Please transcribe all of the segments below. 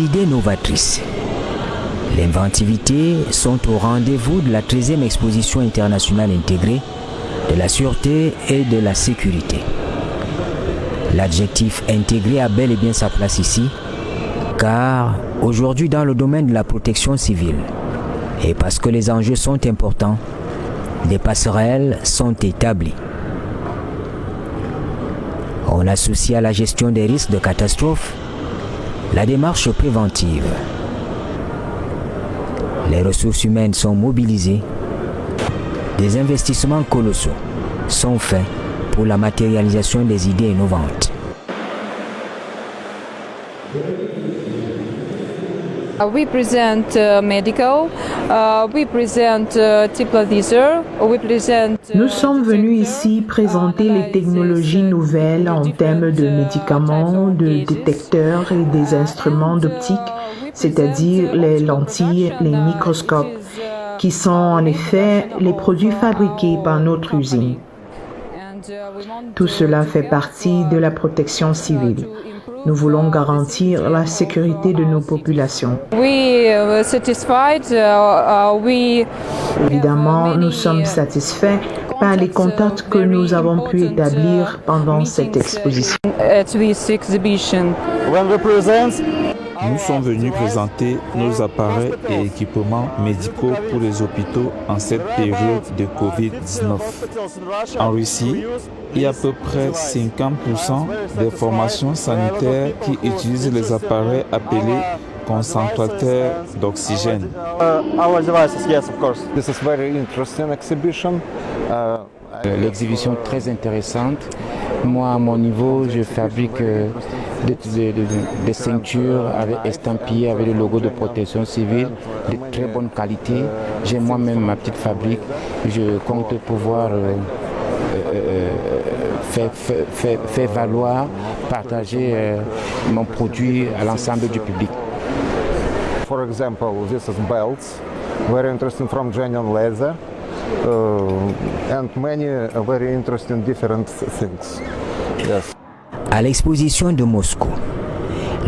idées novatrices. L'inventivité sont au rendez-vous de la 13e exposition internationale intégrée de la sûreté et de la sécurité. L'adjectif intégré a bel et bien sa place ici, car aujourd'hui dans le domaine de la protection civile, et parce que les enjeux sont importants, des passerelles sont établies. On associe à la gestion des risques de catastrophe la démarche préventive. Les ressources humaines sont mobilisées. Des investissements colossaux sont faits pour la matérialisation des idées innovantes. We present medical, we present TIPLADISER, we present... Nous sommes venus ici présenter les technologies nouvelles en termes de médicaments, de détecteurs et des instruments d'optique, c'est-à-dire les lentilles, les microscopes, qui sont en effet les produits fabriqués par notre usine. Tout cela fait partie de la protection civile. Nous voulons garantir la sécurité de nos populations. Évidemment, nous sommes satisfaits par les contacts que nous avons pu établir pendant cette exposition. Nous sommes venus présenter nos appareils et équipements médicaux pour les hôpitaux en cette période de Covid-19. En Russie, il y a à peu près 50% des formations sanitaires qui utilisent les appareils appelés concentrateurs d'oxygène. L'exhibition est très intéressante. Moi, à mon niveau, je fabrique des ceintures avec estampillées avec le logo de protection civile de très bonne qualité. J'ai moi-même ma petite fabrique. Je compte pouvoir faire valoir, partager mon produit à l'ensemble du public. For example, this is belts, very interesting from genuine leather. And many very interesting different things. Yes. À l'exposition de Moscou,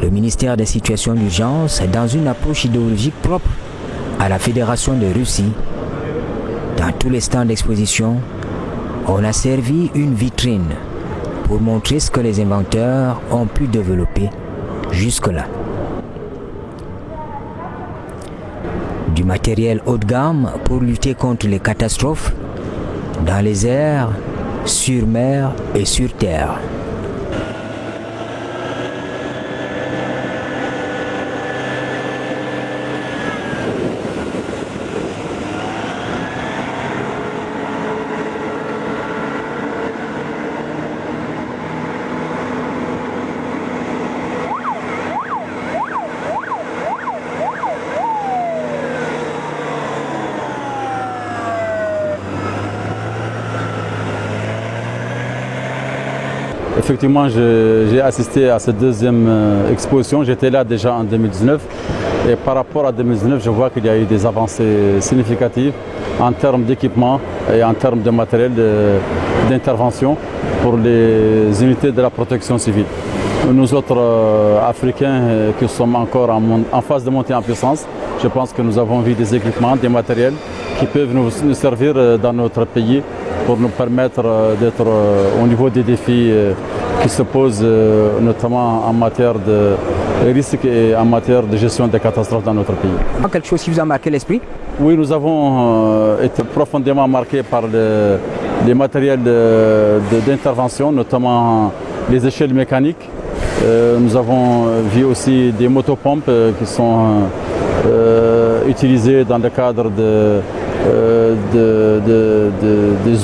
le ministère des situations d'urgence, dans une approche idéologique propre à la Fédération de Russie, dans tous les stands d'exposition, on a servi une vitrine pour montrer ce que les inventeurs ont pu développer jusque-là. Du matériel haut de gamme pour lutter contre les catastrophes dans les airs, sur mer et sur terre. Effectivement, j'ai assisté à cette deuxième exposition. J'étais là déjà en 2019. Et par rapport à 2019, je vois qu'il y a eu des avancées significatives en termes d'équipement et en termes de matériel d'intervention pour les unités de la protection civile. Nous autres Africains qui sommes encore en phase de montée en puissance, je pense que nous avons vu des équipements, des matériels qui peuvent nous servir dans notre pays pour nous permettre d'être au niveau des défis qui se posent notamment en matière de risques et en matière de gestion des catastrophes dans notre pays. Quelque chose qui vous a marqué l'esprit? Oui, nous avons été profondément marqués par les matériels d'intervention, notamment les échelles mécaniques. Nous avons vu aussi des motopompes qui sont utilisées dans le cadre des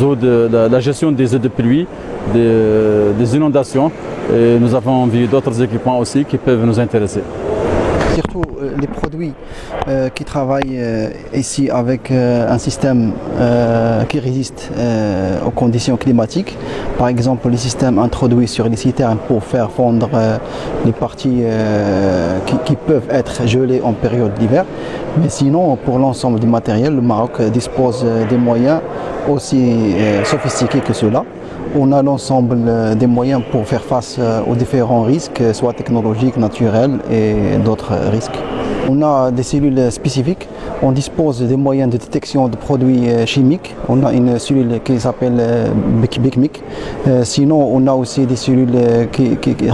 eaux de la gestion des eaux de pluie, des inondations. Et nous avons vu d'autres équipements aussi qui peuvent nous intéresser. Surtout les produits qui travaillent ici avec un système qui résiste aux conditions climatiques. Par exemple, les systèmes introduits sur les citernes pour faire fondre les parties qui peuvent être gelées en période d'hiver. Mais sinon, pour l'ensemble du matériel, le Maroc dispose des moyens aussi sophistiqués que ceux-là. on a l'ensemble des moyens pour faire face aux différents risques, soit technologiques, naturels et d'autres risques. On a des cellules spécifiques, on dispose des moyens de détection de produits chimiques. On a une cellule qui s'appelle BICMIC. Sinon, on a aussi des cellules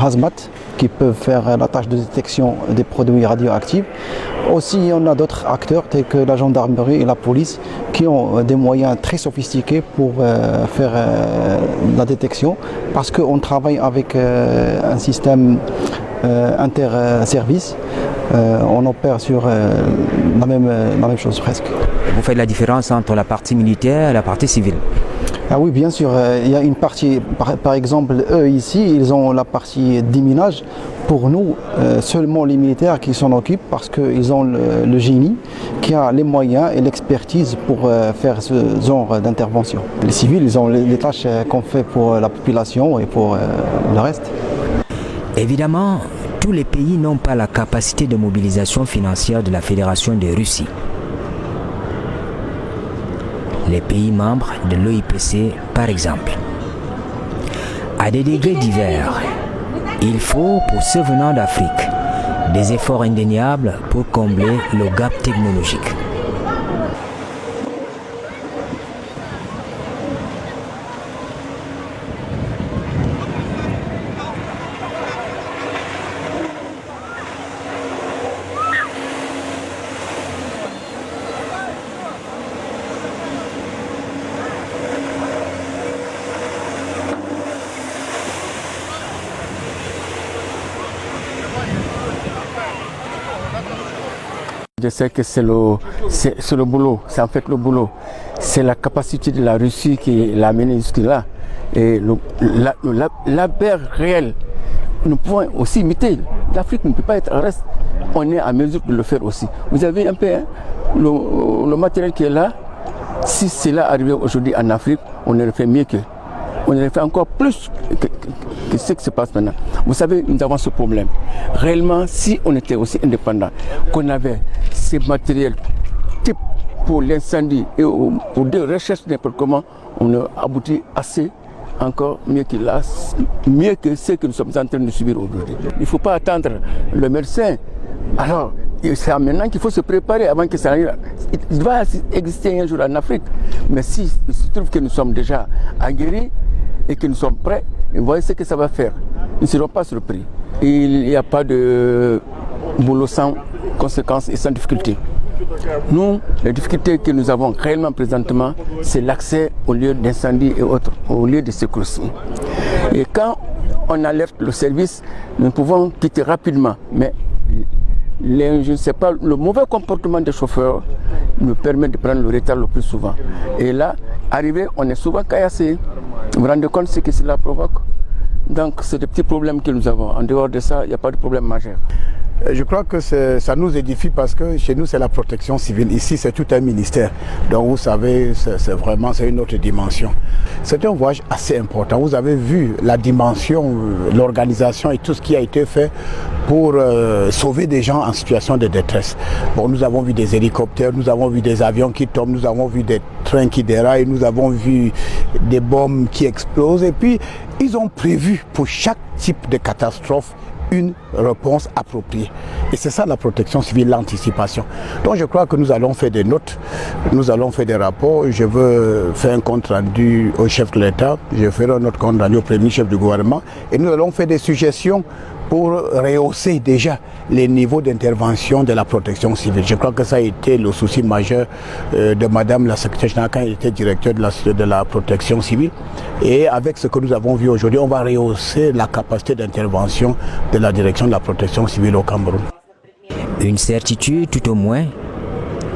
HAZMAT qui peuvent faire la tâche de détection des produits radioactifs. Aussi, on a d'autres acteurs tels que la gendarmerie et la police qui ont des moyens très sophistiqués pour faire la détection parce qu'on travaille avec un système interservice. On opère sur la même chose presque. Vous faites la différence entre la partie militaire et la partie civile? Ah oui, bien sûr. Il y a une partie, par exemple, eux ici, ils ont la partie déminage. Pour nous, seulement les militaires qui s'en occupent parce qu'ils ont le génie qui a les moyens et l'expertise pour faire ce genre d'intervention. Les civils, ils ont les tâches qu'on fait pour la population et pour le reste. Évidemment, tous les pays n'ont pas la capacité de mobilisation financière de la Fédération de Russie. Les pays membres de l'OIPC, par exemple. À des degrés divers, il faut, pour ceux venant d'Afrique, des efforts indéniables pour combler le gap technologique. Je sais que c'est le boulot, c'est en fait le boulot. C'est la capacité de la Russie qui l'a amené jusque-là. Et la paix réelle, nous pouvons aussi imiter. L'Afrique ne peut pas être en reste. On est à mesure de le faire aussi. Vous avez un peu le matériel qui est là. Si cela arrivait aujourd'hui en Afrique, on aurait fait mieux qu'eux. On aurait fait encore plus que ce qui se passe maintenant. Vous savez, nous avons ce problème. Réellement, si on était aussi indépendant, qu'on avait ces matériels type pour l'incendie et pour des recherches n'importe comment, on a abouti assez encore mieux que ce que nous sommes en train de subir aujourd'hui. Il ne faut pas attendre le médecin. Alors, c'est maintenant qu'il faut se préparer avant que ça arrive. Il va exister un jour en Afrique. Mais si il se trouve que nous sommes déjà aguerris et que nous sommes prêts, vous voyez ce que ça va faire. Nous ne serons pas surpris. Il n'y a pas de boulot sans conséquences et sans difficultés. Nous, les difficultés que nous avons réellement présentement, c'est l'accès aux lieux d'incendie et autres, aux lieux de secourisme. Et quand on alerte le service, nous pouvons quitter rapidement. Mais je ne sais pas, le mauvais comportement des chauffeurs nous permet de prendre le retard le plus souvent. Et là, arrivé, on est souvent caillassé. Vous vous rendez compte de ce que cela provoque? Donc, c'est des petits problèmes que nous avons. En dehors de ça, il n'y a pas de problème majeur. Je crois que ça nous édifie parce que chez nous, c'est la protection civile. Ici, c'est tout un ministère. Donc, vous savez, c'est une autre dimension. C'est un voyage assez important. Vous avez vu la dimension, l'organisation et tout ce qui a été fait pour sauver des gens en situation de détresse. Bon, nous avons vu des hélicoptères, nous avons vu des avions qui tombent, nous avons vu des trains qui déraillent, nous avons vu des bombes qui explosent. Et puis, ils ont prévu pour chaque type de catastrophe une réponse appropriée. Et c'est ça la protection civile, l'anticipation. Donc je crois que nous allons faire des notes, nous allons faire des rapports. Je veux faire un compte rendu au chef de l'État, je ferai un autre compte rendu au premier chef du gouvernement et nous allons faire des suggestions pour rehausser déjà les niveaux d'intervention de la protection civile. Je crois que ça a été le souci majeur de Madame la secrétaire générale quand elle était directeur de la protection civile. Et avec ce que nous avons vu aujourd'hui, on va rehausser la capacité d'intervention de la direction de la protection civile au Cameroun. Une certitude tout au moins,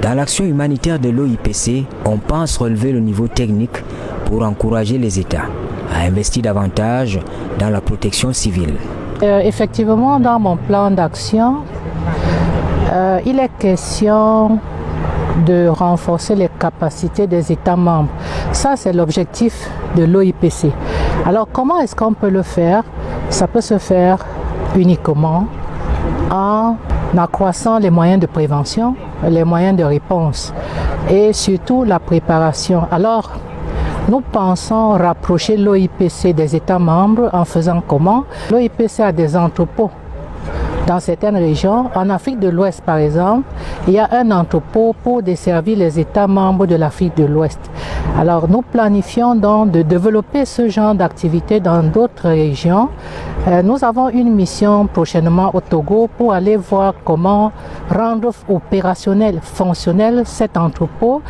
dans l'action humanitaire de l'OIPC, on pense relever le niveau technique pour encourager les États à investir davantage dans la protection civile. Effectivement, dans mon plan d'action, il est question de renforcer les capacités des États membres. Ça, c'est l'objectif de l'OIPC. Alors, comment est-ce qu'on peut le faire? Ça peut se faire uniquement en accroissant les moyens de prévention, les moyens de réponse et surtout la préparation. Alors, Nous pensons rapprocher l'OIPC des États membres en faisant comment? L'OIPC a des entrepôts dans certaines régions. En Afrique de l'Ouest, par exemple, il y a un entrepôt pour desservir les États membres de l'Afrique de l'Ouest. Alors, nous planifions donc de développer ce genre d'activité dans d'autres régions. Nous avons une mission prochainement au Togo pour aller voir comment rendre opérationnel, fonctionnel cet entrepôt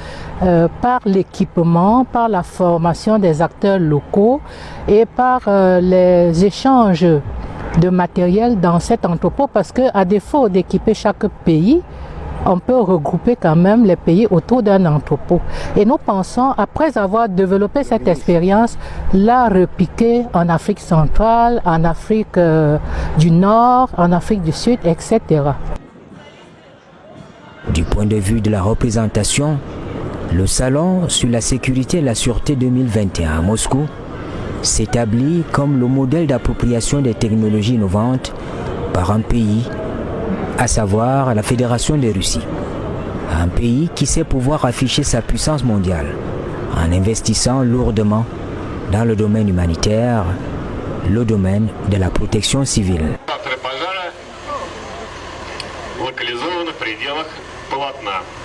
par l'équipement, par la formation des acteurs locaux et par les échanges de matériel dans cet entrepôt, parce qu'à défaut d'équiper chaque pays, on peut regrouper quand même les pays autour d'un entrepôt. Et nous pensons, après avoir développé cette expérience, la repiquer en Afrique centrale, en Afrique du Nord, en Afrique du Sud, etc. Du point de vue de la représentation, le Salon sur la sécurité et la sûreté 2021 à Moscou s'établit comme le modèle d'appropriation des technologies innovantes par un pays, à savoir la Fédération de Russie. Un pays qui sait pouvoir afficher sa puissance mondiale en investissant lourdement dans le domaine humanitaire, le domaine de la protection civile. Локализованы в пределах полотна.